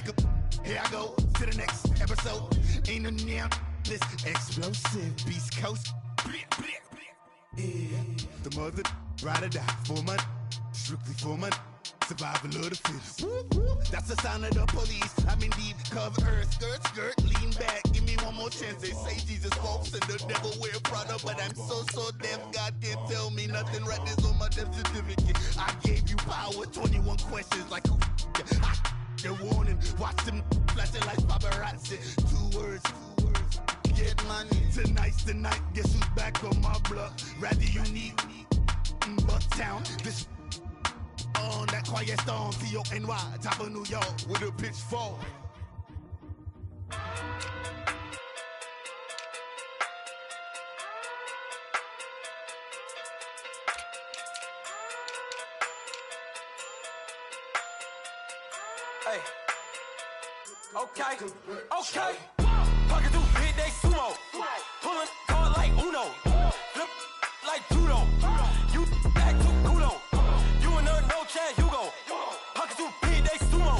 like a. Here I go to the next episode. Ain't no damn this explosive Beast Coast. Yeah. The mother ride or die for my strictly for my survival of the fittest. That's the sound of the police. I'm indeed cover earth, skirt, lean back. Give me one more chance. They say Jesus walks and the devil wear Prada, but I'm so deaf. God can't tell me nothing. Right there's on my death certificate. I gave you power. 21 questions like who? The warning. Watch them flashing like paparazzi. Two words. Get money. Tonight's the night. Guess who's back on my block? Rather unique. Bucktown. This on that quiet storm. T-O-N-Y. Top of New York with a pitchfork. Hey. Okay. Pocket through big day sumo. Pulling card like Uno. Flip like judo. You act too kudo. You and her no Chad Hugo. Pocket through big day sumo.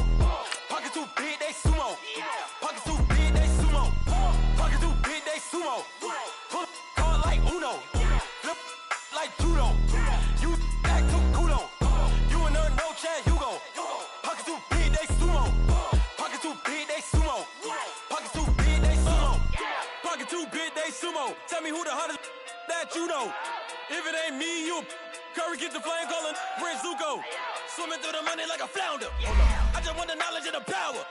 Pocket through big day sumo. Pocket through big day sumo. Pocket through big day sumo. Pull card like Uno. Flip like judo. You act too kudo. You and her no Chad Hugo. Pocket through big day sumo. Pocket through big day sumo. Pocket through big day sumo. Pocket through big day sumo. Tell me who the hottest that you know. If it ain't me, you Curry get the flame calling Prince Zuko. Swimming through the money like a flounder. I just want the knowledge and the power.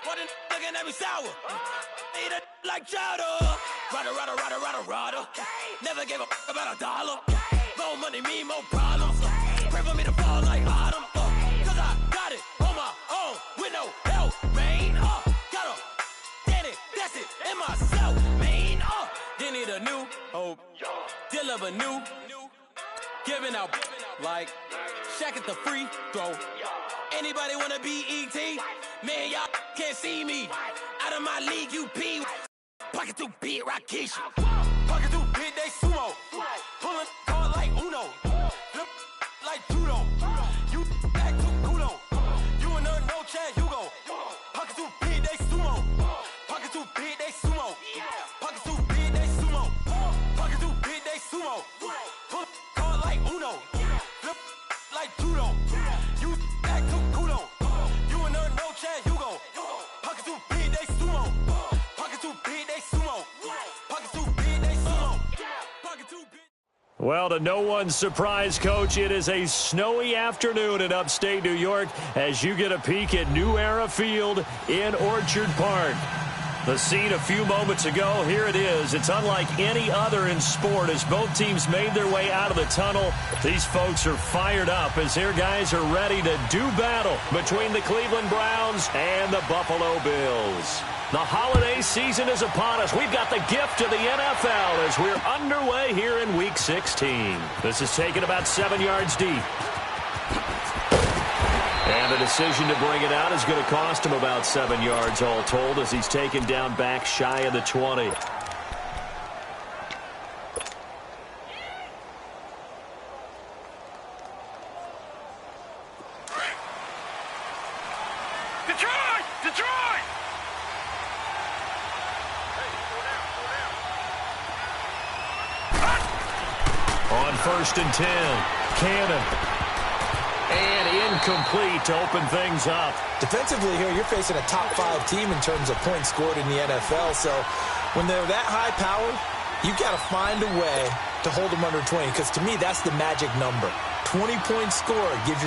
Why the looking at me sour? Eat it like chowder. Rada. Never gave a about $1. More money mean more problems. Pray for me to fall like autumn. Cause I got it on my own with no help, man. Got a Danny, that's it, in myself, man. Didn't need a new hope. Deal of a new. Giving out like Shaq at the free throw. Anybody wanna be E.T.? Man, y'all can't see me. Out of my league, you pee. Pocket through beat Rakesh. Pocket through big day sumo. Pulling card like Uno. Flip like judo. You act too kudo. You and her no Chad Hugo. Pocket through big day sumo. Pocket through big day sumo. Pocket through big day sumo. Pocket through big day sumo. Pull card like Uno. Flip like judo. You act too kudo. You and her no Chad Hugo. Pocket through big day sumo. Pocket through big day sumo. Pocket through big day sumo. Pocket through big. Well, to no one's surprise, Coach, it is a snowy afternoon in upstate New York as you get a peek at New Era Field in Orchard Park. The scene a few moments ago, here it is. It's unlike any other in sport as both teams made their way out of the tunnel. These folks are fired up as their guys are ready to do battle between the Cleveland Browns and the Buffalo Bills. The holiday season is upon us. We've got the gift of the NFL as we're underway here in Week 16. This is taken about 7 yards deep. And the decision to bring it out is going to cost him about 7 yards all told as he's taken down back shy of the 20. Detroit! On 1st and 10, Cannon. And incomplete to open things up. Defensively here, you're facing a top 5 team in terms of points scored in the NFL. So when they're that high powered, you got to find a way to hold them under 20. Because to me, that's the magic number. 20 points scored, you give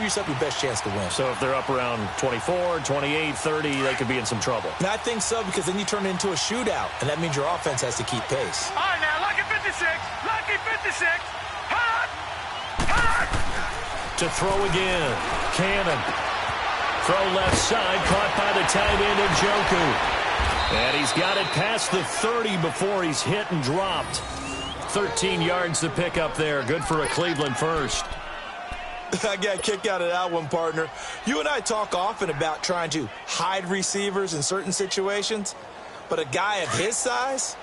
yourself your best chance to win. So if they're up around 24, 28, 30, they could be in some trouble. And I think so, because then you turn it into a shootout, and that means your offense has to keep pace. All right, now, Lucky 56. Hot! To throw again. Cannon. Throw left side, caught by the tight end Njoku. And he's got it past the 30 before he's hit and dropped. 13 yards to pick up there. Good for a Cleveland first. I got a kick out of that one, partner. You and I talk often about trying to hide receivers in certain situations, but a guy of his size,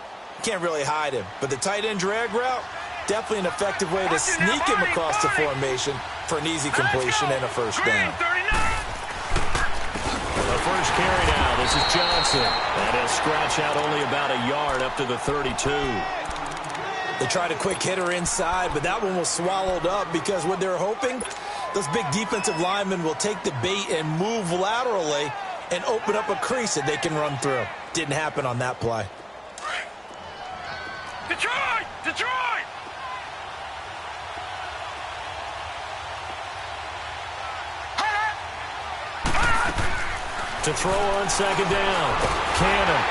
can't really hide him. But the tight end drag route, definitely an effective way to sneak him across the formation for an easy completion and a first down. A the first carry now. This is Johnson. And he'll scratch out only about a yard up to the 32. They tried a quick hitter inside, but that one was swallowed up because what they're hoping, those big defensive linemen will take the bait and move laterally and open up a crease that they can run through. Didn't happen on that play. Detroit! Detroit! To throw on second down. Cannon.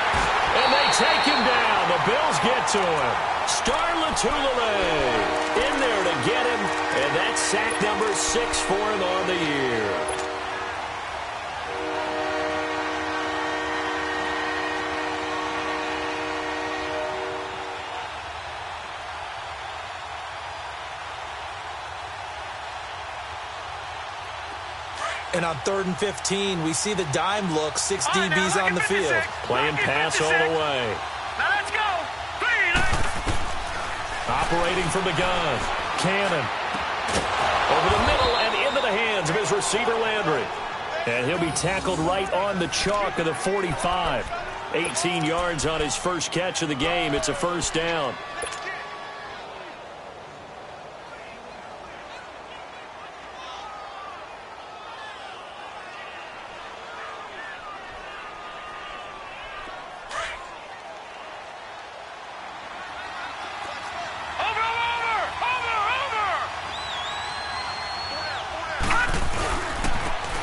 And they take him down. The Bills get to him. Star Latulippe in there to get him. And that's sack number 6 for him on the year. And on 3rd and 15, we see the dime look, 6 DBs on the field. Playing pass all the way. Now let's go. Operating from the gun. Cannon. Over the middle and into the hands of his receiver, Landry. And he'll be tackled right on the chalk of the 45. 18 yards on his first catch of the game. It's a first down.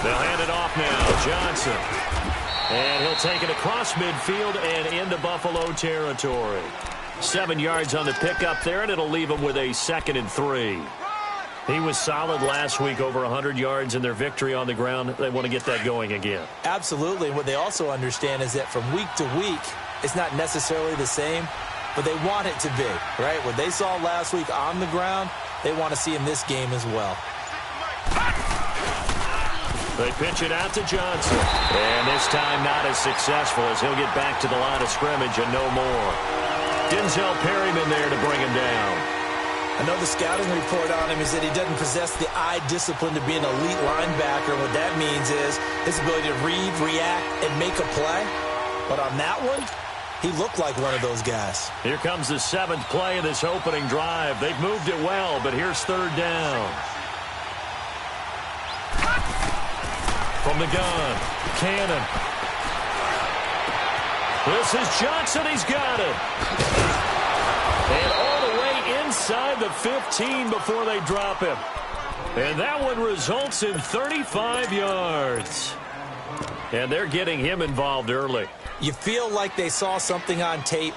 They'll hand it off now. Johnson. And he'll take it across midfield and into Buffalo territory. 7 yards on the pickup there, and it'll leave him with a 2nd and 3. He was solid last week, over 100 yards in their victory on the ground. They want to get that going again. Absolutely. What they also understand is that from week to week, it's not necessarily the same, but they want it to be, right? What they saw last week on the ground, they want to see in this game as well. They pitch it out to Johnson. And this time not as successful as he'll get back to the line of scrimmage and no more. Denzel Perryman there to bring him down. I know the scouting report on him is that he doesn't possess the eye discipline to be an elite linebacker. What that means is his ability to read, react, and make a play. But on that one, he looked like one of those guys. Here comes the 7th play of this opening drive. They've moved it well, but here's 3rd down. From the gun, Cannon. This is Johnson. He's got it. And all the way inside the 15 before they drop him. And that one results in 35 yards. And they're getting him involved early. You feel like they saw something on tape,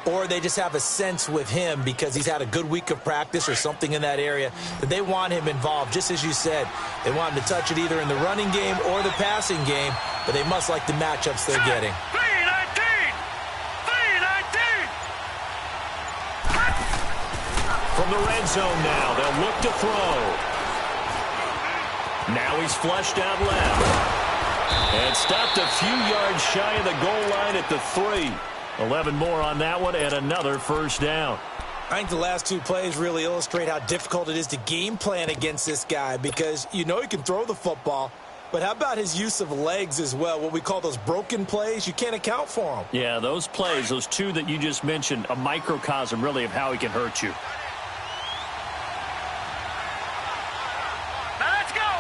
or they just have a sense with him because he's had a good week of practice or something in that area that they want him involved. Just as you said, they want him to touch it either in the running game or the passing game, but they must like the matchups they're getting. From the red zone now, they'll look to throw. Now he's flushed out left. And stopped a few yards shy of the goal line at the 3. 11 more on that one, and another first down. I think the last 2 plays really illustrate how difficult it is to game plan against this guy because you know he can throw the football, but how about his use of legs as well, what we call those broken plays? You can't account for them. Yeah, those plays, those 2 that you just mentioned, a microcosm really of how he can hurt you. Now let's go.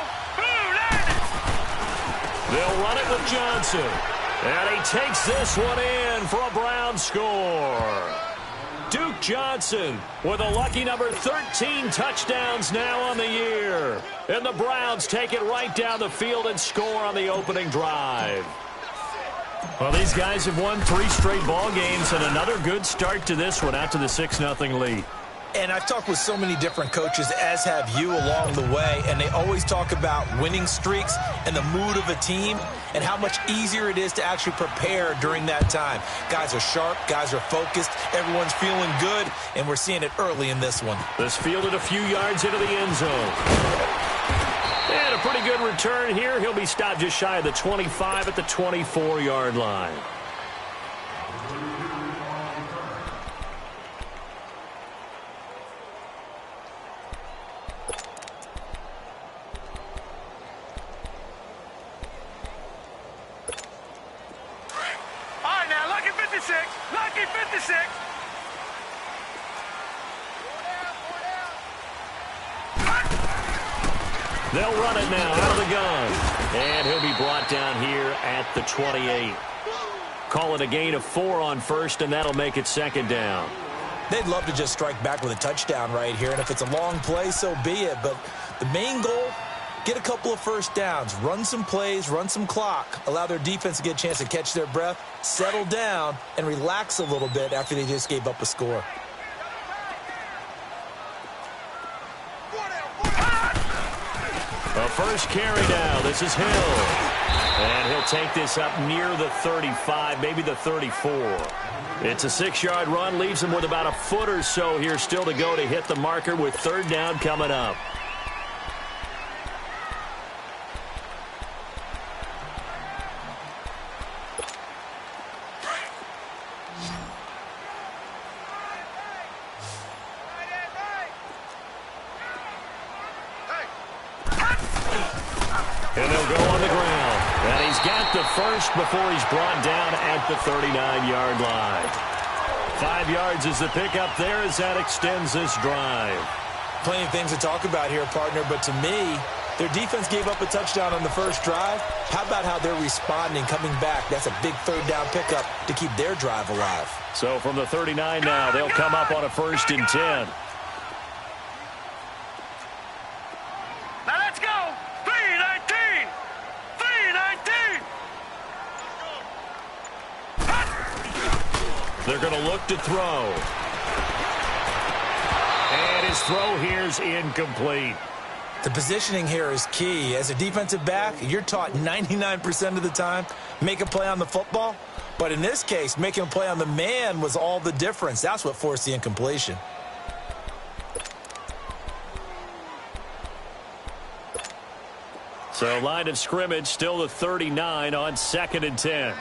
They'll run it with Johnson. And he takes this one in for a Brown score. Duke Johnson with a lucky number 13 touchdowns now on the year. And the Browns take it right down the field and score on the opening drive. Well, these guys have won 3 straight ball games and another good start to this one out to the 6-0 lead. And I've talked with so many different coaches, as have you along the way, and they always talk about winning streaks and the mood of a team and how much easier it is to actually prepare during that time. Guys are sharp, guys are focused, everyone's feeling good, and we're seeing it early in this one. This fielded a few yards into the end zone. And a pretty good return here. He'll be stopped just shy of the 25 at the 24-yard line. They'll run it now out of the gun. And he'll be brought down here at the 28. Call it a gain of 4 on first, and that'll make it second down. They'd love to just strike back with a touchdown right here, and if it's a long play, so be it. But the main goal, get a couple of first downs, run some plays, run some clock, allow their defense to get a chance to catch their breath, settle down, and relax a little bit after they just gave up a score. The first carry down. This is Hill. And he'll take this up near the 35, maybe the 34. It's a 6-yard run, leaves him with about a foot or so here still to go to hit the marker with third down coming up. And they'll go on the ground. And he's got the first before he's brought down at the 39-yard line. 5 yards is the pickup there as that extends this drive. Plenty of things to talk about here, partner, but to me, their defense gave up a touchdown on the first drive. How about how they're responding, coming back? That's a big third down pickup to keep their drive alive. So from the 39 now, they'll come up on a 1st and 10. Now let's go. 3-19. 3-19. They're going to look to throw. And his throw here's incomplete. The positioning here is key. As a defensive back, you're taught 99% of the time, make a play on the football. But in this case, making a play on the man was all the difference. That's what forced the incompletion. So line of scrimmage, still the 39 on 2nd and 10.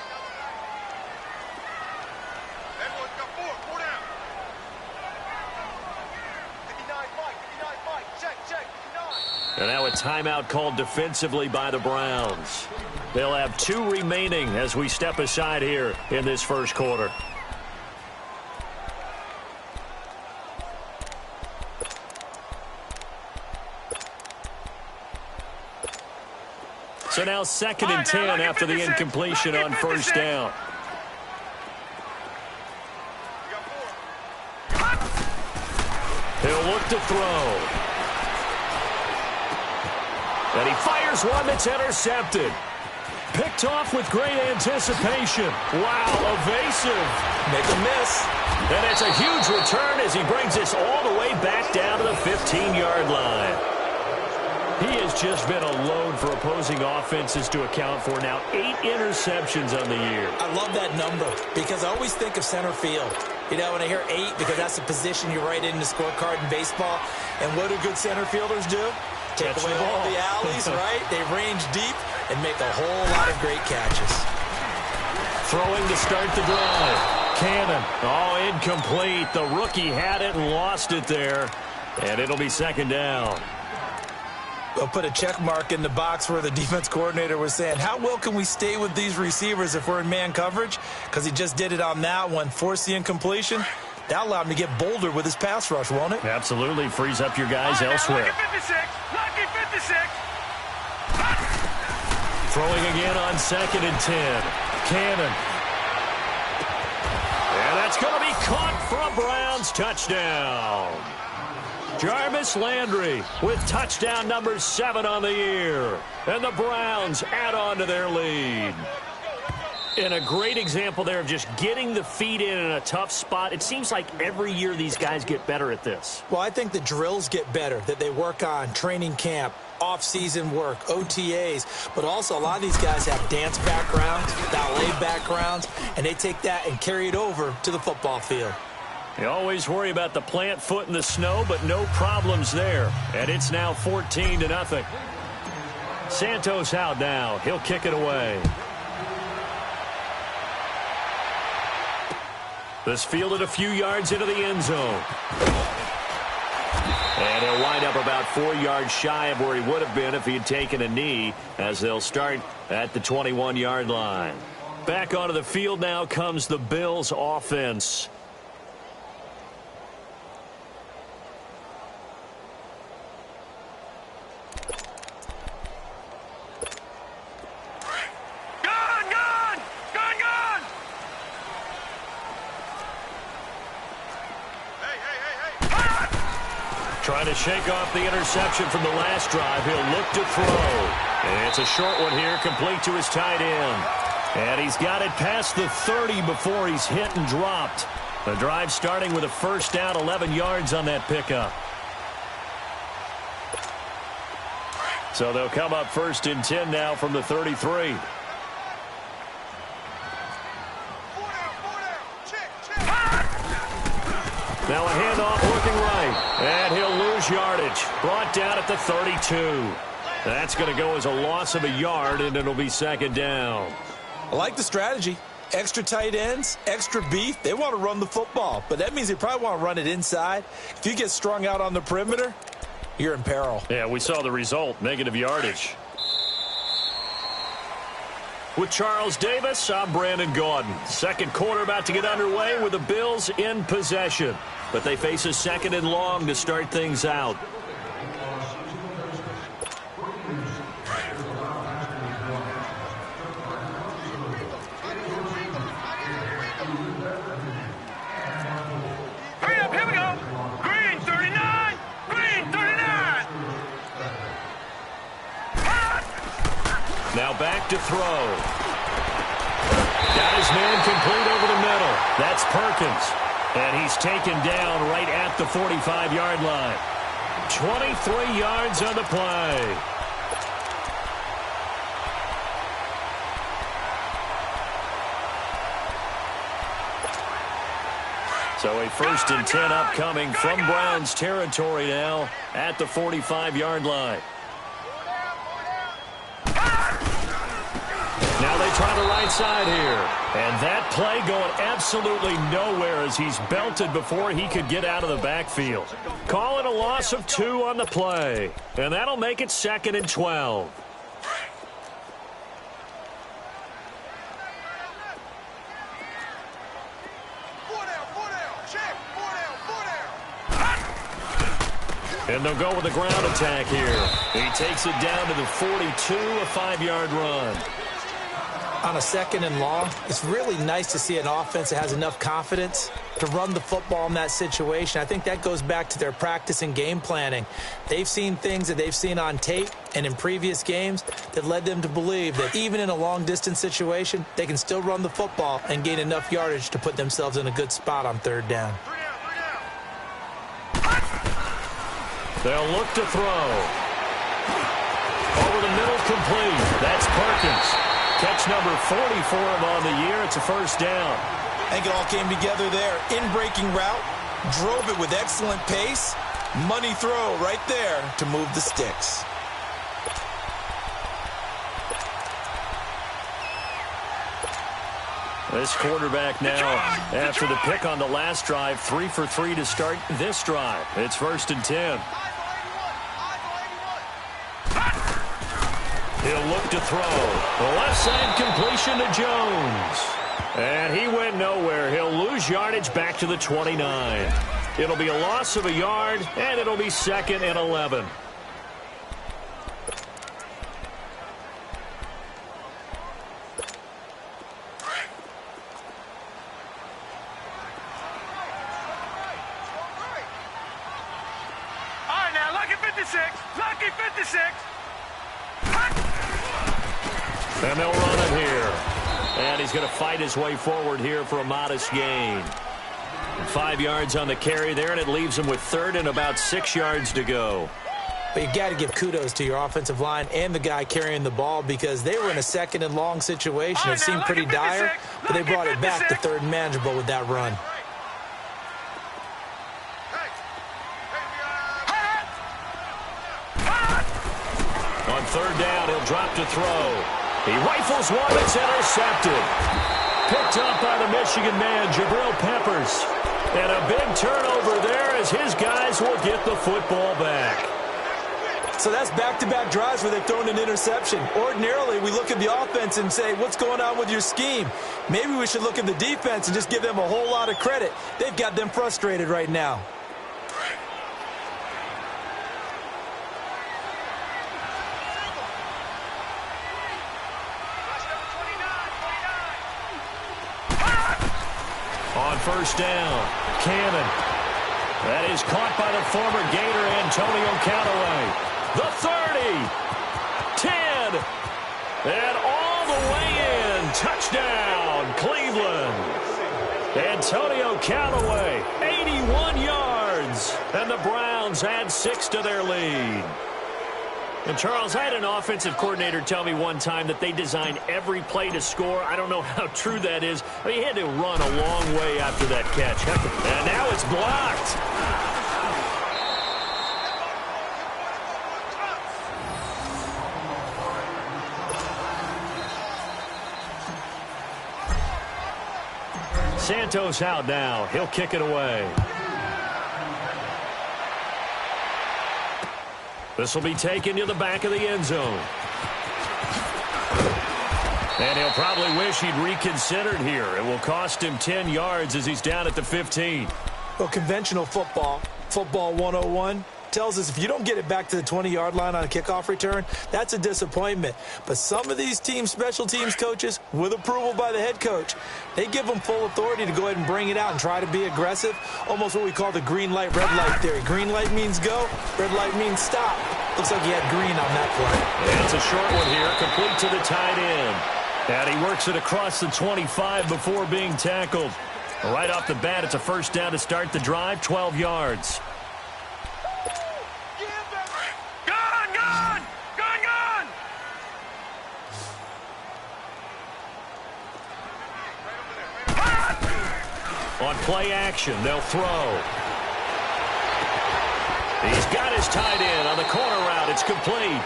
And now a timeout called defensively by the Browns. They'll have 2 remaining as we step aside here in this first quarter. So now 2nd and 10 after the incompletion on first down. He'll look to throw. And he fires one that's intercepted. Picked off with great anticipation. Wow, evasive. Make a miss. And it's a huge return as he brings this all the way back down to the 15-yard line. He has just been a load for opposing offenses to account for now. 8 interceptions on the year. I love that number because I always think of center field. You know, when I hear 8, because that's the position you write in the scorecard in baseball. And what do good center fielders do? Take away all the alleys, right? They range deep and make a whole lot of great catches. Throwing to start the drive. Cannon. Oh, incomplete. The rookie had it and lost it there. And it'll be 2nd down. We'll put a check mark in the box where the defense coordinator was saying, how well can we stay with these receivers if we're in man coverage? Because he just did it on that one, forced the incompletion. That allowed him to get bolder with his pass rush, won't it? Absolutely. Frees up your guys elsewhere. Lucky 56. Lucky 56. Throwing again on 2nd and 10. Cannon. And that's going to be caught for a Browns touchdown. Jarvis Landry with touchdown number 7 on the year. And the Browns add on to their lead. And a great example there of just getting the feet in a tough spot. It seems like every year these guys get better at this. Well, I think the drills get better that they work on, training camp, off-season work, OTAs. But also a lot of these guys have dance backgrounds, ballet backgrounds, and they take that and carry it over to the football field. You always worry about the plant foot in the snow, but no problems there. And it's now 14-0. Santos out now. He'll kick it away. This fielded a few yards into the end zone. And he'll wind up about 4 yards shy of where he would have been if he had taken a knee, as they'll start at the 21-yard line. Back onto the field now comes the Bills offense. Trying to shake off the interception from the last drive. He'll look to throw. And it's a short one here, complete to his tight end. And he's got it past the 30 before he's hit and dropped. The drive starting with a first down, 11 yards on that pickup. So they'll come up 1st and 10 now from the 33. Now a handoff working right. And he'll lose yardage. Brought down at the 32. That's going to go as a loss of a yard, and it'll be 2nd down. I like the strategy. Extra tight ends, extra beef. They want to run the football, but that means they probably want to run it inside. If you get strung out on the perimeter, you're in peril. Yeah, we saw the result, negative yardage. With Charles Davis, I'm Brandon Gaudin. Second quarter about to get underway with the Bills in possession. But they face a 2nd and long to start things out. Now back to throw. Got his man complete over the middle. That's Perkins. And he's taken down right at the 45-yard line. 23 yards on the play. So a 1st and 10 upcoming from Browns territory now at the 45-yard line. Now they try the right side here. And that play going absolutely nowhere as he's belted before he could get out of the backfield. Call it a loss of 2 on the play. And that'll make it 2nd and 12. And they'll go with the ground attack here. He takes it down to the 42, a 5-yard run. On a 2nd and long, it's really nice to see an offense that has enough confidence to run the football in that situation. I think that goes back to their practice and game planning. They've seen things that they've seen on tape and in previous games that led them to believe that even in a long-distance situation, they can still run the football and gain enough yardage to put themselves in a good spot on 3rd down. They'll look to throw. Over the middle, complete. That's Perkins. Catch number 40 for him on the year. It's a 1st down. I think it all came together there. In-breaking route, drove it with excellent pace. Money throw right there to move the sticks. This quarterback now, after the pick on the last drive, 3 for 3 to start this drive. It's 1st and 10. He'll look to throw. The left side completion to Jones. And he went nowhere. He'll lose yardage back to the 29. It'll be a loss of a yard, and it'll be 2nd and 11. All right, now, lucky 56. Lucky 56. And they'll run it here. And he's going to fight his way forward here for a modest gain. 5 yards on the carry there, and it leaves him with 3rd and about 6 yards to go. But you got to give kudos to your offensive line and the guy carrying the ball because they were in a 2nd and long situation. It seemed pretty dire, but they brought it back to 3rd and manageable with that run. On 3rd down, he'll drop to throw. He rifles one that's intercepted. Picked up by the Michigan man, Jabril Peppers. And a big turnover there as his guys will get the football back. So that's back-to-back drives where they've thrown an interception. Ordinarily, we look at the offense and say, what's going on with your scheme? Maybe we should look at the defense and just give them a whole lot of credit. They've got them frustrated right now. On 1st down, Cannon. That is caught by the former Gator, Antonio Callaway. The 30. 10. And all the way in. Touchdown, Cleveland. Antonio Callaway, 81 yards. And the Browns add 6 to their lead. And, Charles, I had an offensive coordinator tell me one time that they designed every play to score. I don't know how true that is. I mean, he had to run a long way after that catch. And now it's blocked. Santos out now. He'll kick it away. This will be taken to the back of the end zone. And he'll probably wish he'd reconsidered here. It will cost him 10 yards as he's down at the 15. Well, conventional football 101, tells us if you don't get it back to the 20-yard line on a kickoff return, that's a disappointment. But some of these team special teams coaches, with approval by the head coach, they give them full authority to go ahead and bring it out and try to be aggressive, almost what we call the green light, red light theory. Green light means go, red light means stop. Looks like he had green on that play. And it's a short one here, complete to the tight end. And he works it across the 25 before being tackled. Right off the bat, it's a first down to start the drive, 12 yards. On play action, they'll throw. He's got his tight end on the corner route. It's complete.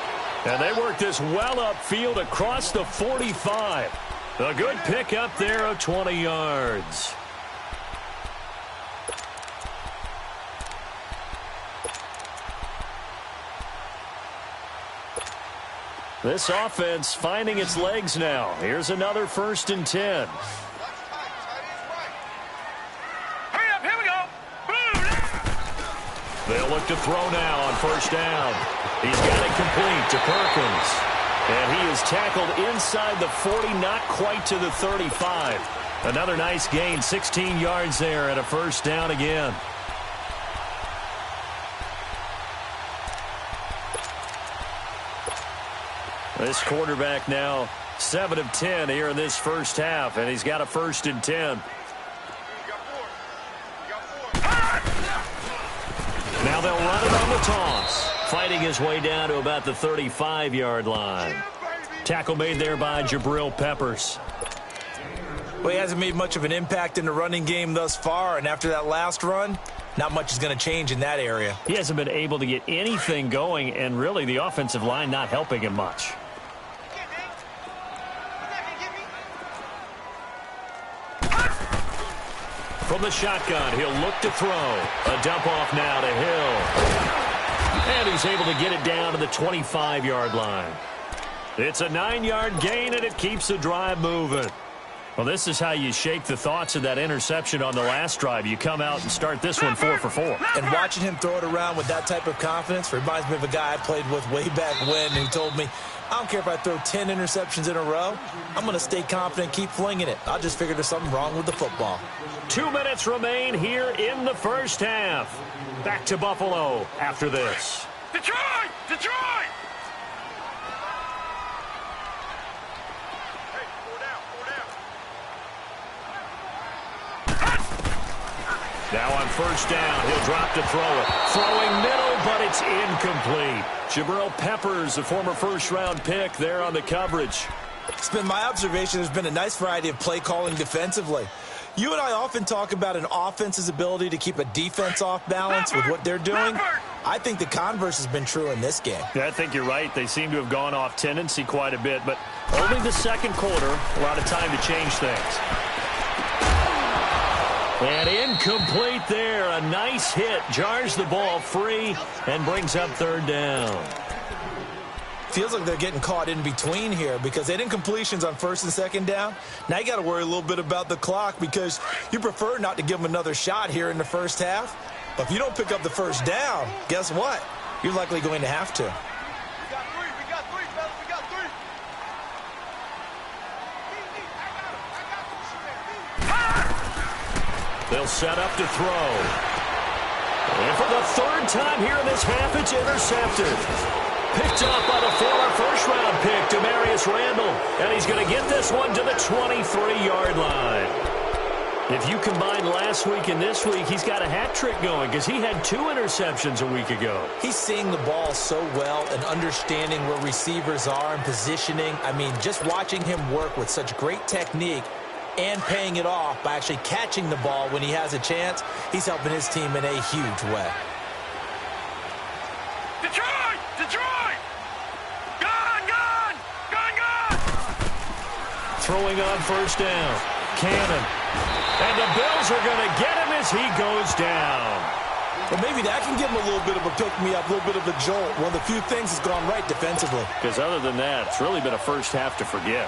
And they work this well upfield across the 45. A good pick up there of 20 yards. This offense finding its legs now. Here's another 1st and 10. They'll look to throw now on first down. He's got it complete to Perkins. And he is tackled inside the 40, not quite to the 35. Another nice gain, 16 yards there and a first down again. This quarterback now 7 of 10 here in this first half, and he's got a 1st and 10. Now they'll run it on the toss. Fighting his way down to about the 35-yard line. Tackle made there by Jabril Peppers. Well, he hasn't made much of an impact in the running game thus far, and after that last run, not much is going to change in that area. He hasn't been able to get anything going, and really the offensive line not helping him much. From the shotgun, he'll look to throw. A dump off now to Hill. And he's able to get it down to the 25-yard line. It's a 9-yard gain, and it keeps the drive moving. Well, this is how you shake the thoughts of that interception on the last drive. You come out and start this one 4 for 4. And watching him throw it around with that type of confidence reminds me of a guy I played with way back when who told me, I don't care if I throw 10 interceptions in a row. I'm going to stay confident, keep flinging it. I just figured there's something wrong with the football. 2 minutes remain here in the first half. Back to Buffalo after this. Detroit! Detroit! Now on first down, he'll drop to throw it. Throwing middle, but it's incomplete. Jabril Peppers, a former first-round pick, there on the coverage. It's been my observation there's been a nice variety of play calling defensively. You and I often talk about an offense's ability to keep a defense off balance with what they're doing. I think the converse has been true in this game. Yeah, I think you're right. They seem to have gone off tendency quite a bit, but only the second quarter, a lot of time to change things. And incomplete there. A nice hit. Jars the ball free and brings up third down. Feels like they're getting caught in between here because they had incompletions on first and second down. Now you got to worry a little bit about the clock because you prefer not to give them another shot here in the first half. But if you don't pick up the first down, guess what? You're likely going to have to. They'll set up to throw. And for the third time here in this half, it's intercepted. Picked up by the former first-round pick, Demarius Randall. And he's going to get this one to the 23-yard line. If you combine last week and this week, he's got a hat trick going because he had 2 interceptions a week ago. He's seeing the ball so well and understanding where receivers are and positioning. I mean, just watching him work with such great technique and paying it off by actually catching the ball when he has a chance, he's helping his team in a huge way. Detroit! Detroit! Gone! Gone! Gone! Gone! Throwing on first down. Cannon. And the Bills are going to get him as he goes down. Well, maybe that can give him a little bit of a pick-me-up, a little bit of a jolt. One of the few things that's gone right defensively. Because other than that, it's really been a first half to forget.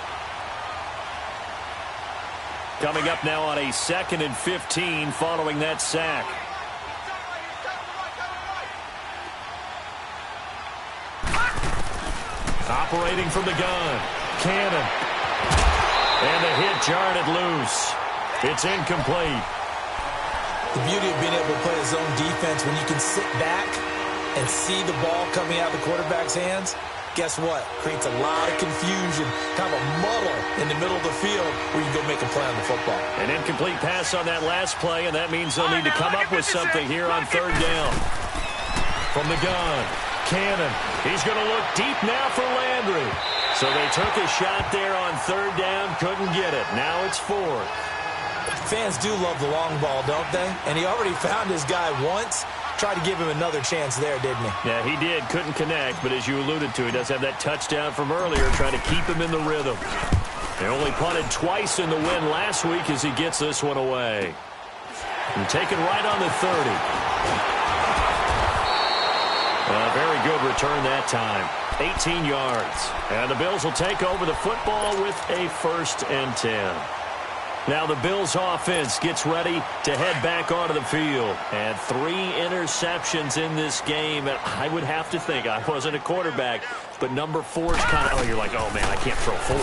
Coming up now on a 2nd and 15 following that sack. Operating from the gun. Cannon. And the hit jarred it loose. It's incomplete. The beauty of being able to play his own defense when you can sit back and see the ball coming out of the quarterback's hands, guess what? Creates a lot of confusion, kind of a muddle in the middle of the field where you go make a play on the football. An incomplete pass on that last play, and that means they'll need to come up with something here on 3rd down. From the gun, Cannon. He's going to look deep now for Landry. So they took a shot there on 3rd down, couldn't get it. Now it's 4th. Fans do love the long ball, don't they? And he already found his guy once. Tried to give him another chance there, didn't he? Yeah, he did. Couldn't connect, but as you alluded to, he does have that touchdown from earlier, trying to keep him in the rhythm. They only punted twice in the win last week as he gets this one away. And taken right on the 30. A very good return that time. 18 yards. And the Bills will take over the football with a 1st and 10. Now the Bills offense gets ready to head back onto the field. And 3 interceptions in this game. And I would have to think, I wasn't a quarterback, but number 4 is kind of, you're like, oh man, I can't throw 4.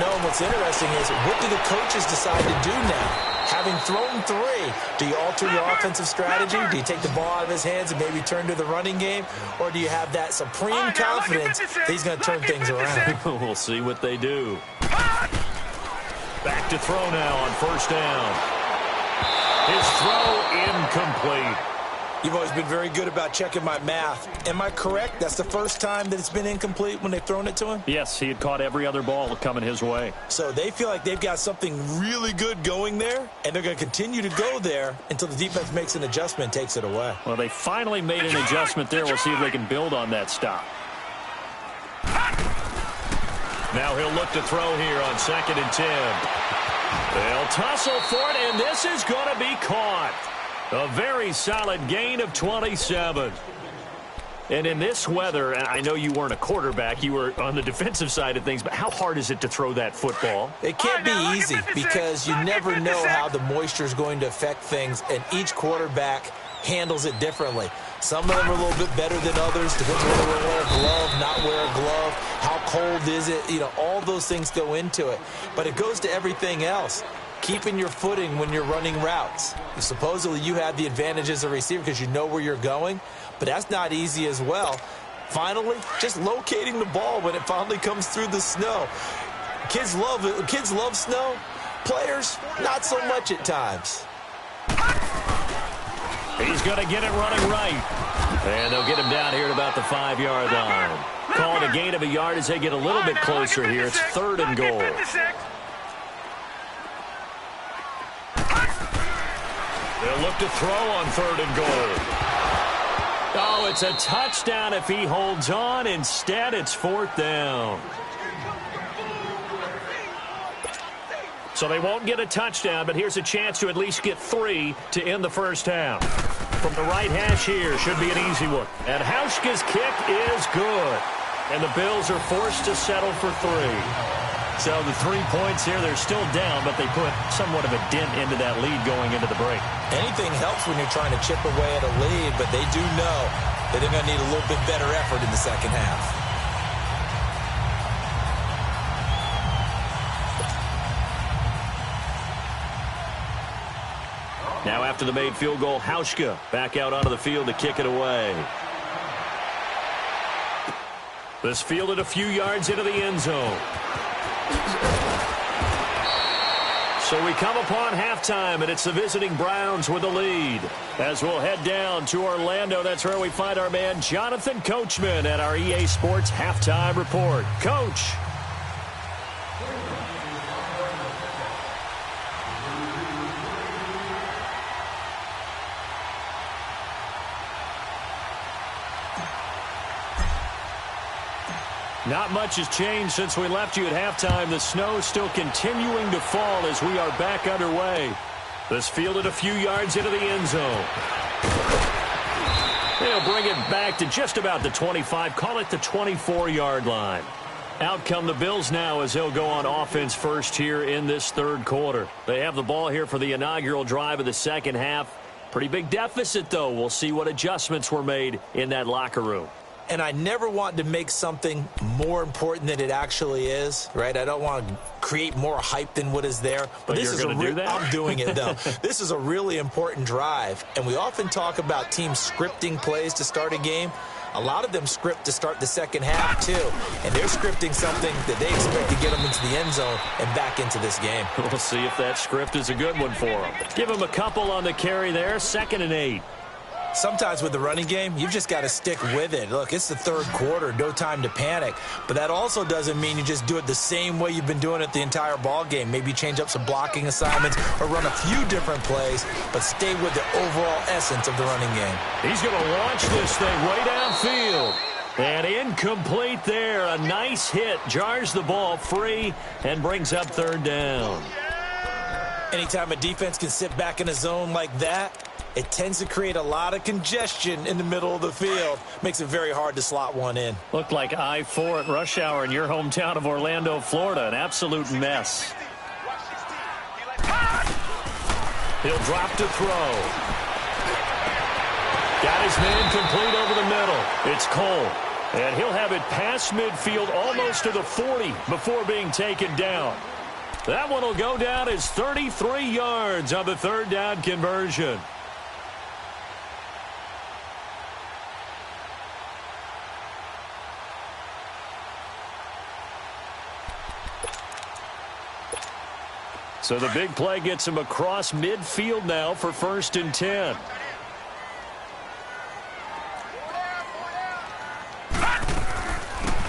No, what's interesting is, what do the coaches decide to do now? Having thrown 3, do you alter your offensive strategy? Do you take the ball out of his hands and maybe turn to the running game? Or do you have that supreme confidence that he's going to turn things around? We'll see what they do. Back to throw now on 1st down. His throw incomplete. You've always been very good about checking my math. Am I correct? That's the first time that it's been incomplete when they've thrown it to him? Yes, he had caught every other ball coming his way. So they feel like they've got something really good going there, and they're going to continue to go there until the defense makes an adjustment and takes it away. Well, they finally made an adjustment there. We'll see if they can build on that stop. Now he'll look to throw here on 2nd and 10. They'll tussle for it, and this is going to be caught. A very solid gain of 27. And in this weather, I know you weren't a quarterback, you were on the defensive side of things, but how hard is it to throw that football? It can't be easy because you never know how the moisture is going to affect things, and each quarterback handles it differently. Some of them are a little bit better than others. Depends whether they wear a glove, not wear a glove. How cold is it? You know, all those things go into it. But it goes to everything else. Keeping your footing when you're running routes. Supposedly you have the advantage as a receiver because you know where you're going, but that's not easy as well. Finally, just locating the ball when it finally comes through the snow. Kids love it. Kids love snow. Players, not so much at times. He's going to get it running right. And they'll get him down here at about the 5-yard line. Call it a gain of a yard as they get a little bit closer here. It's 3rd and goal. They'll look to throw on 3rd and goal. Oh, it's a touchdown if he holds on. Instead, it's 4th down. So they won't get a touchdown, but here's a chance to at least get 3 to end the first half. From the right hash here, should be an easy one. And Hauschka's kick is good. And the Bills are forced to settle for 3. So the 3 points here, they're still down, but they put somewhat of a dent into that lead going into the break. Anything helps when you're trying to chip away at a lead, but they do know that they're going to need a little bit better effort in the second half. Now after the made field goal, Hauschka back out onto the field to kick it away. This fielded a few yards into the end zone. So we come upon halftime, and it's the visiting Browns with the lead. As we'll head down to Orlando, that's where we find our man Jonathan Coachman at our EA Sports Halftime Report. Coach. Not much has changed since we left you at halftime. The snow still continuing to fall as we are back underway. This fielded a few yards into the end zone. They'll bring it back to just about the 25, call it the 24-yard line. Out come the Bills now as they'll go on offense first here in this third quarter. They have the ball here for the inaugural drive of the second half. Pretty big deficit, though. We'll see what adjustments were made in that locker room. And I never want to make something more important than it actually is, right? I don't want to create more hype than what is there. But this is I'm doing it, though. This is a really important drive. And we often talk about teams scripting plays to start a game. A lot of them script to start the second half, too. And they're scripting something that they expect to get them into the end zone and back into this game. We'll see if that script is a good one for them. Give them a couple on the carry there, 2nd and 8. Sometimes with the running game, you've just got to stick with it. Look, it's the third quarter, no time to panic. But that also doesn't mean you just do it the same way you've been doing it the entire ball game. Maybe change up some blocking assignments or run a few different plays, but stay with the overall essence of the running game. He's going to launch this thing way downfield. And incomplete there. A nice hit. Jars the ball free and brings up third down. Anytime a defense can sit back in a zone like that, it tends to create a lot of congestion in the middle of the field. Makes it very hard to slot one in. Looked like I-4 at rush hour in your hometown of Orlando, Florida. An absolute mess. He'll drop to throw. Got his man complete over the middle. It's Cole. And he'll have it past midfield almost to the 40 before being taken down. That one will go down as 33 yards on the third down conversion. So the big play gets him across midfield now for 1st and 10.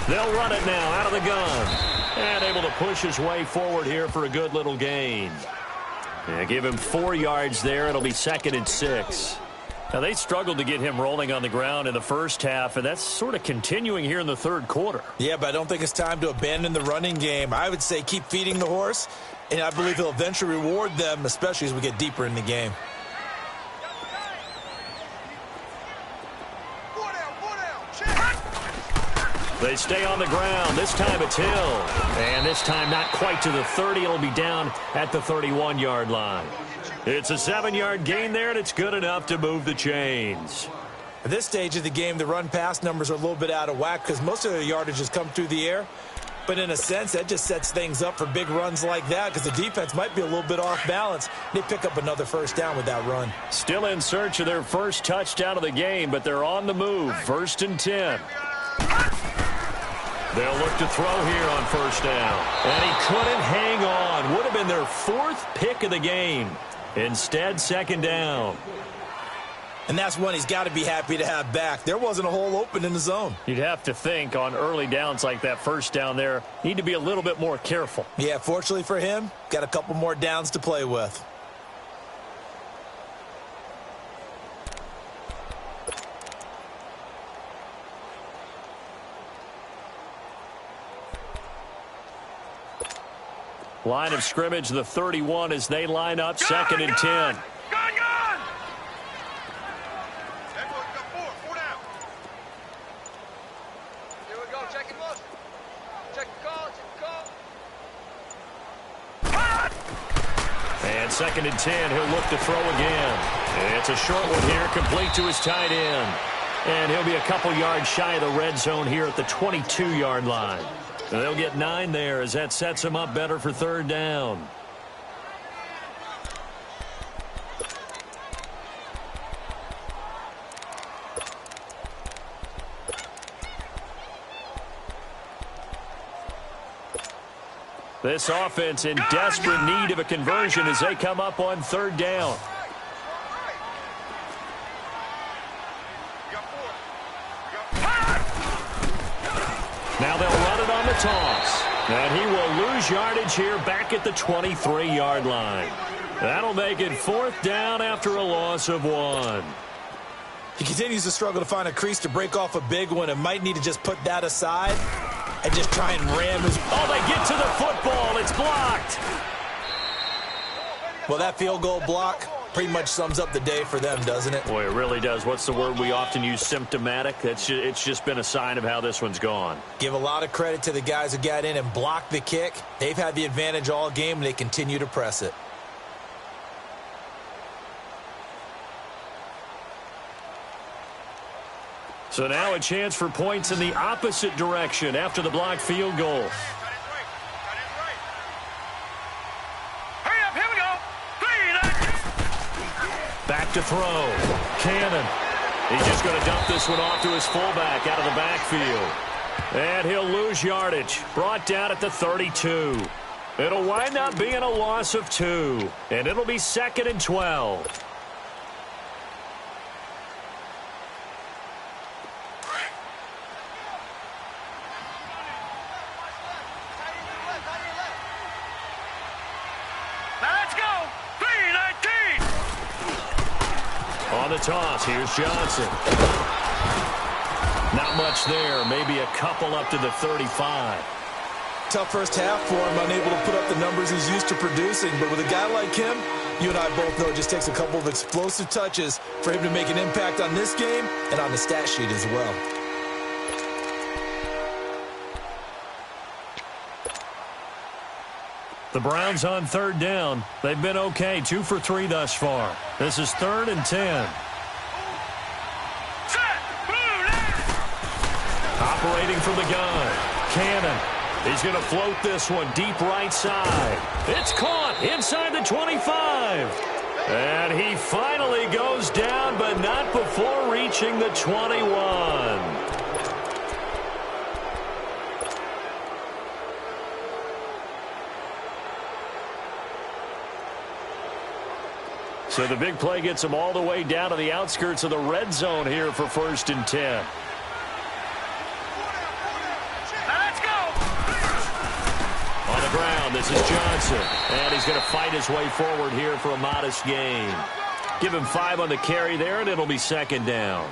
They'll run it now out of the gun. And able to push his way forward here for a good little gain. Yeah, give him 4 yards there. It'll be 2nd and 6. Now, they struggled to get him rolling on the ground in the first half, and that's sort of continuing here in the third quarter. Yeah, but I don't think it's time to abandon the running game. I would say keep feeding the horse, and I believe he'll eventually reward them, especially as we get deeper in the game. They stay on the ground. This time it's Hill. And this time not quite to the 30. It'll be down at the 31-yard line. It's a 7-yard gain there, and it's good enough to move the chains. At this stage of the game, the run-pass numbers are a little bit out of whack because most of the yardage has come through the air. But in a sense, that just sets things up for big runs like that because the defense might be a little bit off balance. They pick up another first down with that run. Still in search of their first touchdown of the game, but they're on the move. 1st and 10. They'll look to throw here on first down. And he couldn't hang on. Would have been their 4th pick of the game. Instead, 2nd down. And that's one he's got to be happy to have back. There wasn't a hole open in the zone. You'd have to think on early downs like that first down there, need to be a little bit more careful. Yeah, fortunately for him, got a couple more downs to play with. Line of scrimmage, the 31 as they line up, 2nd and 10. And 2nd and 10, he'll look to throw again. It's a short one here, complete to his tight end. And he'll be a couple yards shy of the red zone here at the 22-yard line. They'll get 9 there as that sets him up better for 3rd down. This offense in desperate need of a conversion as they come up on third down. Now they'll run it on the toss. And he will lose yardage here back at the 23-yard line. That'll make it fourth down after a loss of 1. He continues to struggle to find a crease to break off a big one and might need to just put that aside and just try and ram his... Oh, they get to the football. It's blocked. Well, that field goal block pretty much sums up the day for them, doesn't it? Boy, it really does. What's the word we often use? Symptomatic. It's just been a sign of how this one's gone. Give a lot of credit to the guys who got in and blocked the kick. They've had the advantage all game, and they continue to press it. So now a chance for points in the opposite direction after the blocked field goal. Back to throw. Cannon. He's just going to dump this one off to his fullback out of the backfield. And he'll lose yardage. Brought down at the 32. It'll wind up being a loss of 2. And it'll be 2nd and 12. On the toss, here's Johnson. Not much there, maybe a couple up to the 35. Tough first half for him, unable to put up the numbers he's used to producing. But with a guy like him, you and I both know it just takes a couple of explosive touches for him to make an impact on this game and on the stat sheet as well. The Browns on third down. They've been okay, 2 for 3 thus far. This is 3rd and 10. Operating from the gun. Cannon. He's going to float this one deep right side. It's caught inside the 25. And he finally goes down, but not before reaching the 21. So the big play gets him all the way down to the outskirts of the red zone here for 1st and 10. Let's go! On the ground, this is Johnson. And he's going to fight his way forward here for a modest gain. Give him 5 on the carry there, and it'll be 2nd down.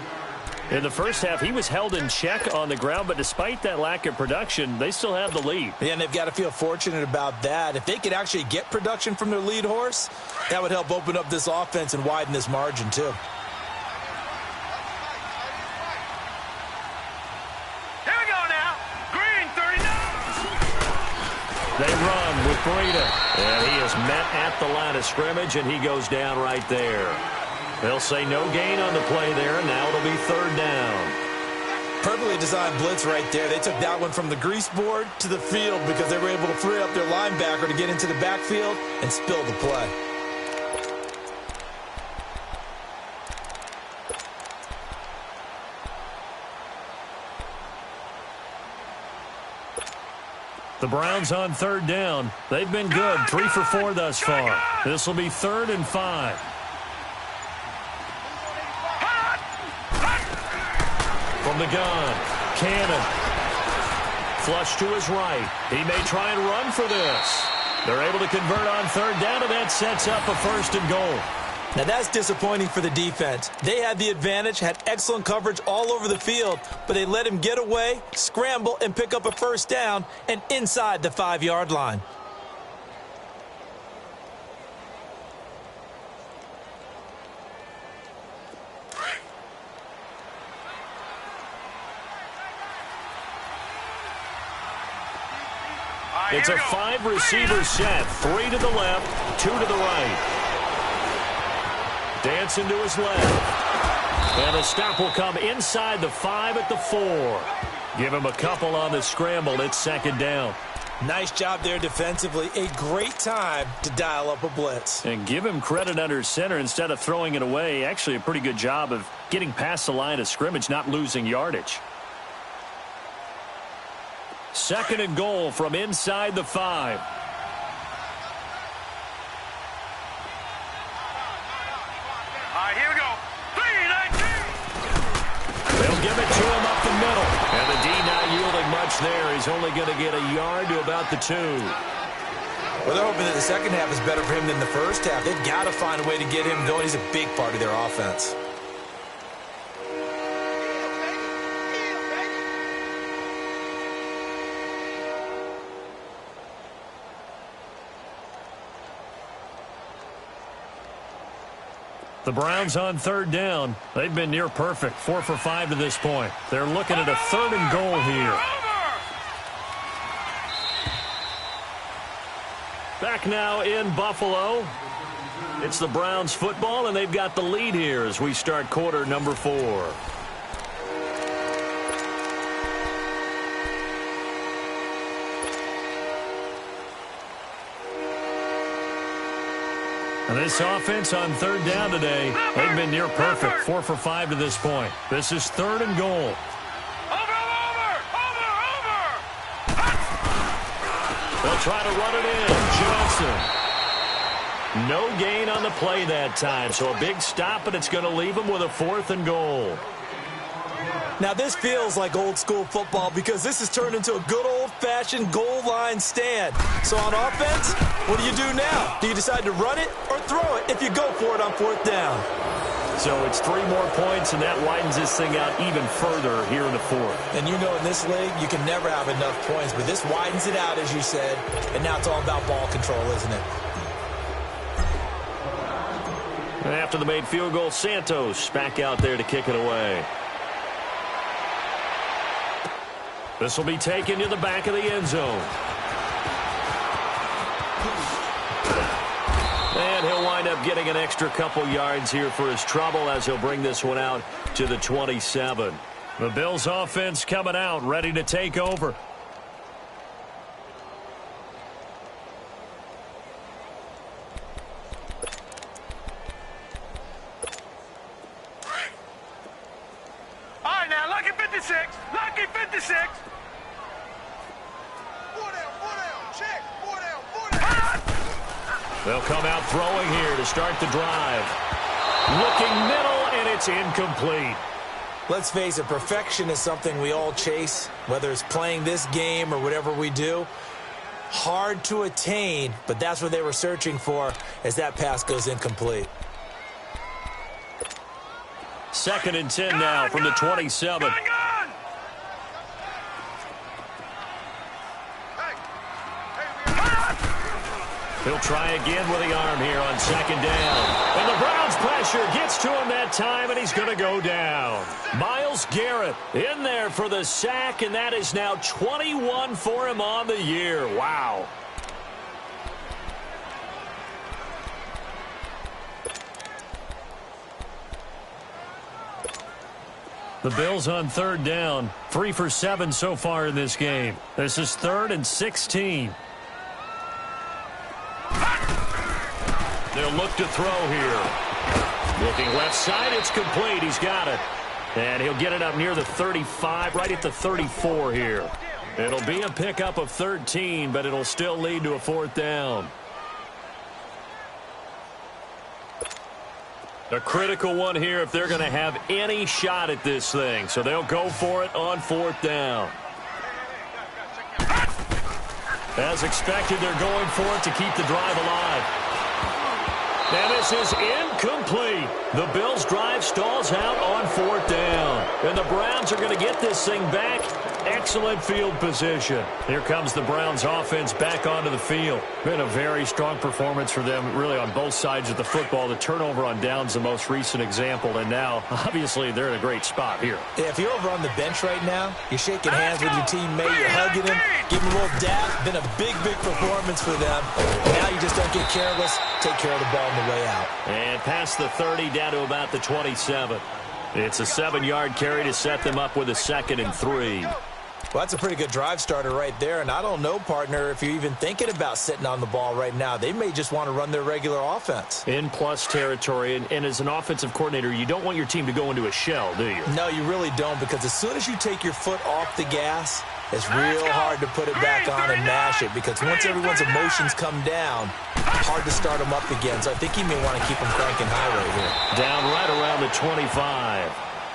In the first half, he was held in check on the ground, but despite that lack of production, they still have the lead. Yeah, and they've got to feel fortunate about that. If they could actually get production from their lead horse, that would help open up this offense and widen this margin, too. Here we go now. Green, 39. They run with Breida. And he is met at the line of scrimmage, and he goes down right there. They'll say no gain on the play there, and now it'll be 3rd down. Perfectly designed blitz right there. They took that one from the grease board to the field because they were able to free up their linebacker to get into the backfield and spill the play. The Browns on 3rd down. They've been good, 3 for 4 thus far. This will be 3rd and 5. From the gun, Cannon. Flush to his right. He may try and run for this. They're able to convert on 3rd down, and that sets up a 1st and goal. Now that's disappointing for the defense. They had the advantage, had excellent coverage all over the field, but they let him get away, scramble, and pick up a 1st down and inside the 5-yard line. It's a 5-receiver set. 3 to the left, 2 to the right. Dancing to his left. And the stop will come inside the 5 at the 4. Give him a couple on the scramble. It's 2nd down. Nice job there defensively. A great time to dial up a blitz. And give him credit under center instead of throwing it away. Actually a pretty good job of getting past the line of scrimmage, not losing yardage. 2nd and goal from inside the 5. there. He's only going to get a yard to about the 2. Well, they're hoping that the second half is better for him than the first half. They've got to find a way to get him going. He's a big part of their offense. The Browns on third down. They've been near perfect, 4 for 5 to this point. They're looking at a 3rd and goal here. Back now in Buffalo. It's the Browns football, and they've got the lead here as we start quarter number 4. And this offense on third down today, they've been near perfect, 4 for 5 to this point. This is 3rd and goal. They'll try to run it in. Johnson. No gain on the play that time, so a big stop, and it's going to leave them with a 4th and goal. Now, this feels like old-school football because this has turned into a good old-fashioned goal line stand. So on offense, what do you do now? Do you decide to run it or throw it if you go for it on 4th down? So it's 3 more points, and that widens this thing out even further here in the 4th. And you know in this league, you can never have enough points, but this widens it out, as you said, and now it's all about ball control, isn't it? And after the made field goal, Santos back out there to kick it away. This will be taken to the back of the end zone. And he'll wind up getting an extra couple yards here for his trouble as he'll bring this one out to the 27. The Bills offense coming out, ready to take over. All right, now, lucky 56. Lucky 56. They'll come out throwing here to start the drive. Looking middle, and it's incomplete. Let's face it, perfection is something we all chase, whether it's playing this game or whatever we do. Hard to attain, but that's what they were searching for as that pass goes incomplete. 2nd and 10 now from the 27. He'll try again with the arm here on 2nd down. And the Browns pressure gets to him that time, and he's going to go down. Myles Garrett in there for the sack, and that is now 21 for him on the year. Wow. The Bills on 3rd down, 3 for 7 so far in this game. This is 3rd and 16. They'll look to throw here. Looking left side, it's complete. He's got it. And he'll get it up near the 35, right at the 34 here. It'll be a pickup of 13, but it'll still lead to a 4th down. A critical one here if they're going to have any shot at this thing. So they'll go for it on 4th down. As expected, they're going for it to keep the drive alive. And this is incomplete. The Bills' drive stalls out on 4th down. And the Browns are going to get this thing back. Excellent field position. Here comes the Browns offense back onto the field. Been a very strong performance for them, really, on both sides of the football. The turnover on downs, the most recent example. And now, obviously, they're in a great spot here. Yeah, if you're over on the bench right now, you're shaking hands with your teammate, you're hugging him, giving him a little dap. Been a big, big performance for them. Now you just don't get careless. Take care of the ball on the way out. And past the 30, down to about the 27. It's a 7-yard carry to set them up with a 2nd and 3. Well, that's a pretty good drive starter right there, and I don't know, partner, if you're even thinking about sitting on the ball right now. They may just want to run their regular offense. In plus territory, and as an offensive coordinator, you don't want your team to go into a shell, do you? No, you really don't, because as soon as you take your foot off the gas, it's real hard to put it back on and mash it, because once everyone's emotions come down, hard to start them up again. So I think he may want to keep them cranking high right here. Down right around the 25.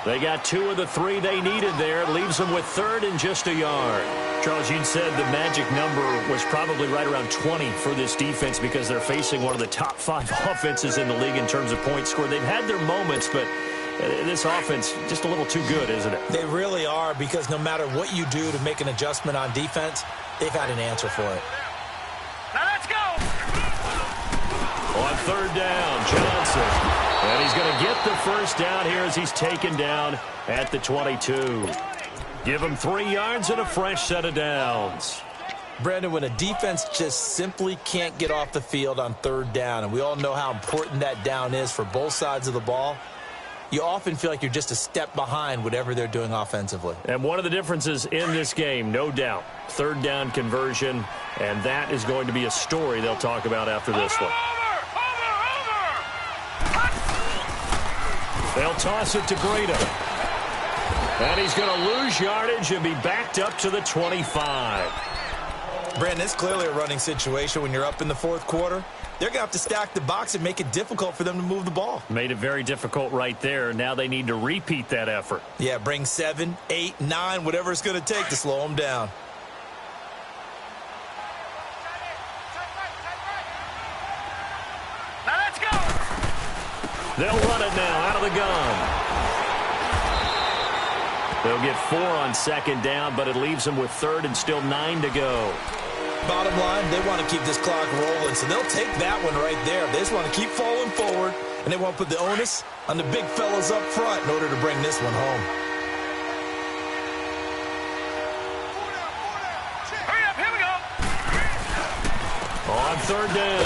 They got 2 of the 3 they needed there. It leaves them with 3rd and just a yard. Charles, you'd said the magic number was probably right around 20 for this defense because they're facing one of the top 5 offenses in the league in terms of points scored. They've had their moments, but this offense just a little too good, isn't it? They really are, because no matter what you do to make an adjustment on defense, they've had an answer for it. Now let's go! On 3rd down, Johnson. And he's going to get the first down here as he's taken down at the 22. Give him 3 yards and a fresh set of downs. Brandon, when a defense just simply can't get off the field on 3rd down, and we all know how important that down is for both sides of the ball, you often feel like you're just a step behind whatever they're doing offensively. And one of the differences in this game, no doubt, 3rd down conversion, and that is going to be a story they'll talk about after this one. They'll toss it to Greta. And he's going to lose yardage and be backed up to the 25. Brandon, it's clearly a running situation when you're up in the 4th quarter. They're going to have to stack the box and make it difficult for them to move the ball. Made it very difficult right there. Now they need to repeat that effort. Yeah, bring 7, 8, 9, whatever it's going to take to slow them down. Now let's go! They'll run it now out of the gun. They'll get 4 on 2nd down, but it leaves them with 3rd and still 9 to go. Bottom line, they want to keep this clock rolling, so they'll take that one right there. They just want to keep falling forward, and they want to put the onus on the big fellas up front in order to bring this one home. Hurry up, here we go! On 3rd down,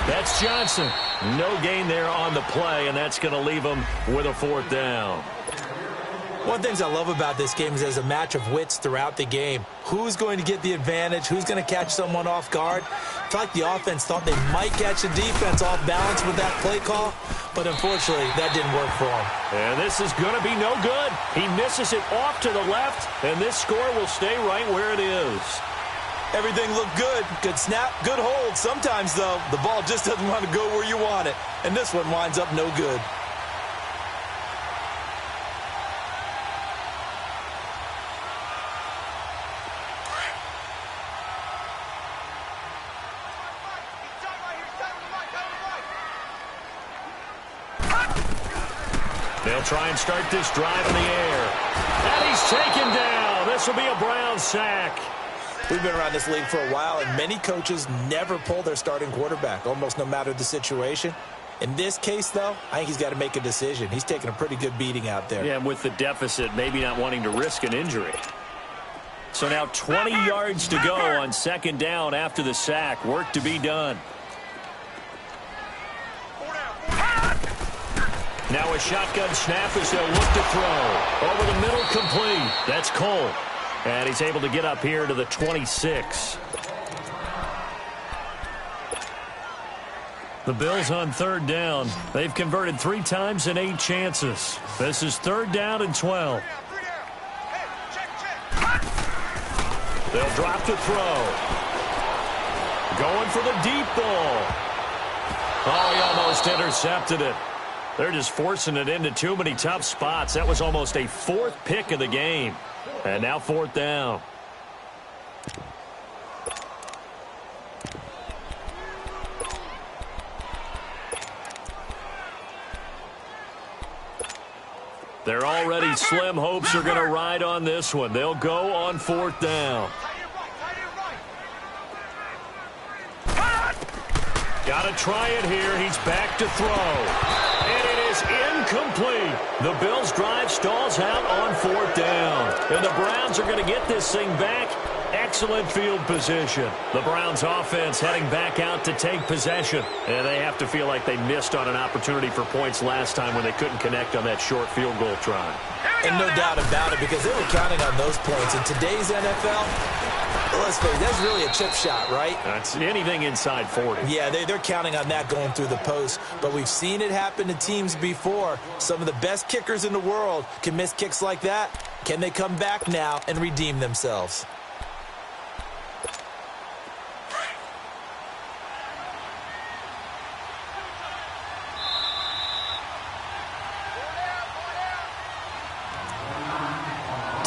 that's Johnson. No gain there on the play, and that's going to leave them with a 4th down. One of the things I love about this game is there's a match of wits throughout the game. Who's going to get the advantage? Who's going to catch someone off guard? I feel like the offense thought they might catch the defense off balance with that play call, but unfortunately, that didn't work for them. And this is going to be no good. He misses it off to the left, and this score will stay right where it is. Everything looked good. Good snap, good hold. Sometimes, though, the ball just doesn't want to go where you want it, and this one winds up no good. They'll try and start this drive in the air. And he's taken down. This will be a Brown sack. We've been around this league for a while, and many coaches never pull their starting quarterback, almost no matter the situation. In this case, though, I think he's got to make a decision. He's taking a pretty good beating out there. Yeah, and with the deficit, maybe not wanting to risk an injury. So now 20 yards to go on 2nd down after the sack. Work to be done. Now a shotgun snap as they'll look to throw. Over the middle, complete. That's Cole. And he's able to get up here to the 26. The Bills on 3rd down. They've converted 3 times in 8 chances. This is 3rd down and 12. They'll drop to throw. Going for the deep ball. Oh, he almost intercepted it. They're just forcing it into too many tough spots. That was almost a 4th pick of the game. And now 4th down. They're already slim hopes are going to ride on this one. They'll go on 4th down. Got to try it here. He's back to throw. And it is incomplete. The Bills' drive stalls out on 4th down. And the Browns are going to get this thing back. Excellent field position. The Browns' offense heading back out to take possession. And they have to feel like they missed on an opportunity for points last time when they couldn't connect on that short field goal try. And no doubt about it, because they were counting on those points. In today's NFL, let's face it, that's really a chip shot, right? That's anything inside 40. Yeah, they're counting on that going through the post. But we've seen it happen to teams before. Some of the best kickers in the world can miss kicks like that. Can they come back now and redeem themselves?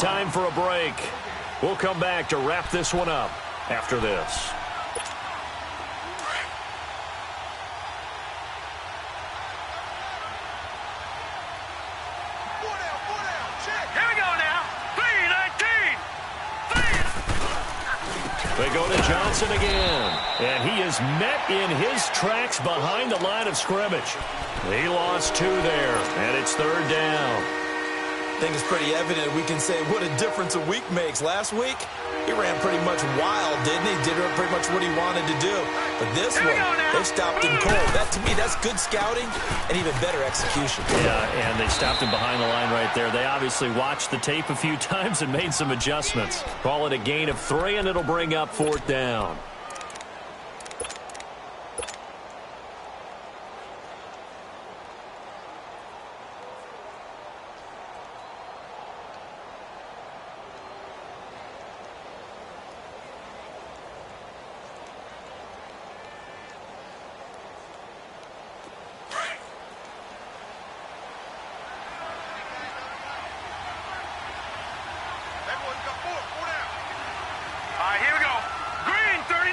time for a break. We'll come back to wrap this one up after this. They go to Johnson again, and he is met in his tracks behind the line of scrimmage. He lost 2 there, and it's 3rd down. I think it's pretty evident we can say what a difference a week makes. Last week, he ran pretty much wild, didn't he? Did pretty much what he wanted to do. But this one, they stopped him cold. That, to me, that's good scouting and even better execution. Yeah, and they stopped him behind the line right there. They obviously watched the tape a few times and made some adjustments. Call it a gain of 3, and it'll bring up 4th down. Here we go. Green 39.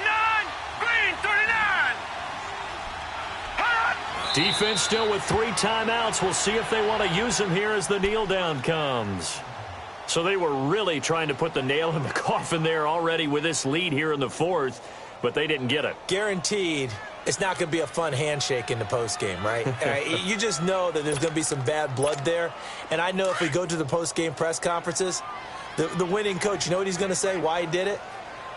Green 39. Hot. Defense still with 3 timeouts. We'll see if they want to use them here as the kneel down comes. So they were really trying to put the nail in the coffin there already with this lead here in the 4th, but they didn't get it. Guaranteed it's not going to be a fun handshake in the postgame, right? You just know that there's going to be some bad blood there. And I know if we go to the postgame press conferences, the winning coach, you know what he's going to say, why he did it?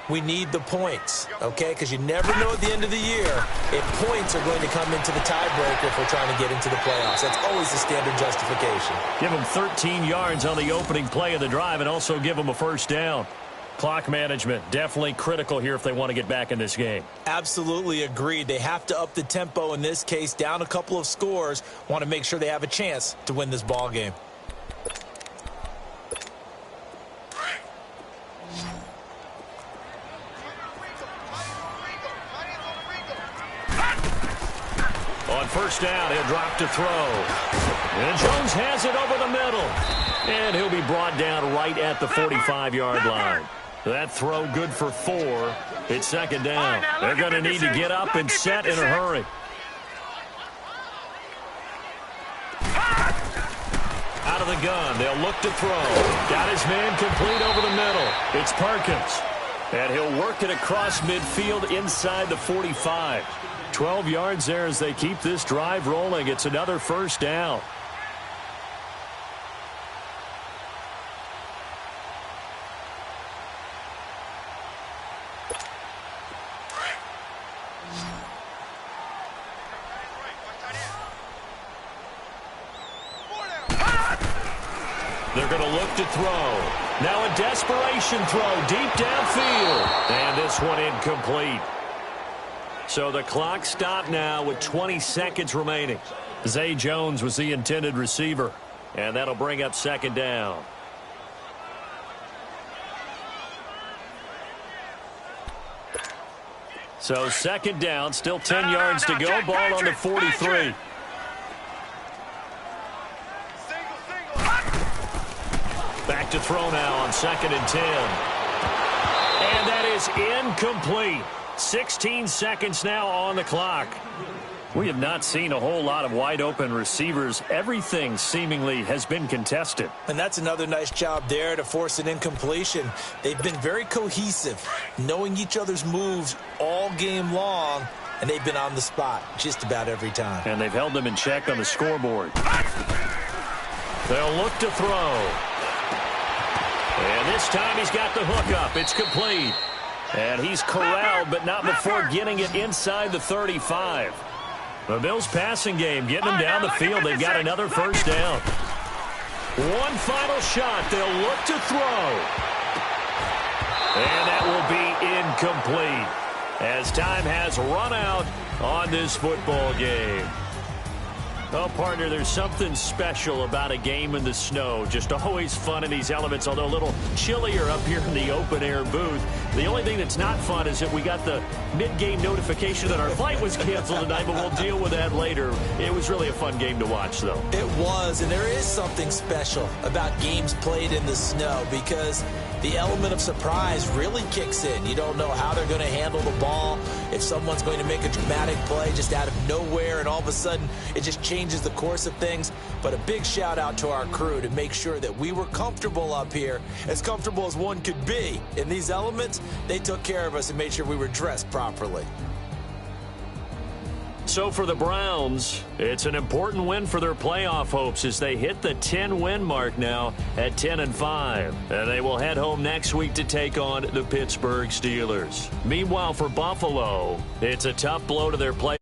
We need the points, okay? Because you never know at the end of the year if points are going to come into the tiebreaker if we're trying to get into the playoffs. That's always the standard justification. Give them 13 yards on the opening play of the drive and also give them a 1st down. Clock management, definitely critical here if they want to get back in this game. Absolutely agreed. They have to up the tempo in this case, down a couple of scores. Want to make sure they have a chance to win this ball game. On 1st down, he'll drop to throw. And Jones has it over the middle. And he'll be brought down right at the 45-yard line. That throw good for 4. It's 2nd down. They're going to need to get up and set in a hurry. Out of the gun, they'll look to throw. Got his man complete over the middle. It's Perkins. And he'll work it across midfield inside the 45. 12 yards there as they keep this drive rolling. It's another 1st down. They're going to look to throw. Now a desperation throw deep downfield. And this one incomplete. So the clock stopped now with 20 seconds remaining. Zay Jones was the intended receiver. And that'll bring up 2nd down. So 2nd down, still 10 yards to go. Ball on the 43. Back to throw now on 2nd and 10. And that is incomplete. 16 seconds now on the clock. We have not seen a whole lot of wide-open receivers. Everything seemingly has been contested. And that's another nice job there to force an incompletion. They've been very cohesive, knowing each other's moves all game long, and they've been on the spot just about every time. And they've held them in check on the scoreboard. They'll look to throw. And this time he's got the hook up. It's complete. And he's corralled, but not before getting it inside the 35. The Bills passing game, getting them down the field. They've got another 1st down. One final shot. They'll look to throw. And that will be incomplete as time has run out on this football game. Well, partner, there's something special about a game in the snow. Just always fun in these elements, although a little chillier up here in the open-air booth. The only thing that's not fun is that we got the mid-game notification that our flight was canceled tonight, but we'll deal with that later. It was really a fun game to watch, though. It was, and there is something special about games played in the snow because the element of surprise really kicks in. You don't know how they're going to handle the ball, if someone's going to make a dramatic play just out of nowhere, and all of a sudden it just changes the course of things. But a big shout out to our crew to make sure that we were comfortable up here, as comfortable as one could be. In these elements, they took care of us and made sure we were dressed properly. So for the Browns, it's an important win for their playoff hopes as they hit the 10-win mark now at 10-5. And they will head home next week to take on the Pittsburgh Steelers. Meanwhile, for Buffalo, it's a tough blow to their play.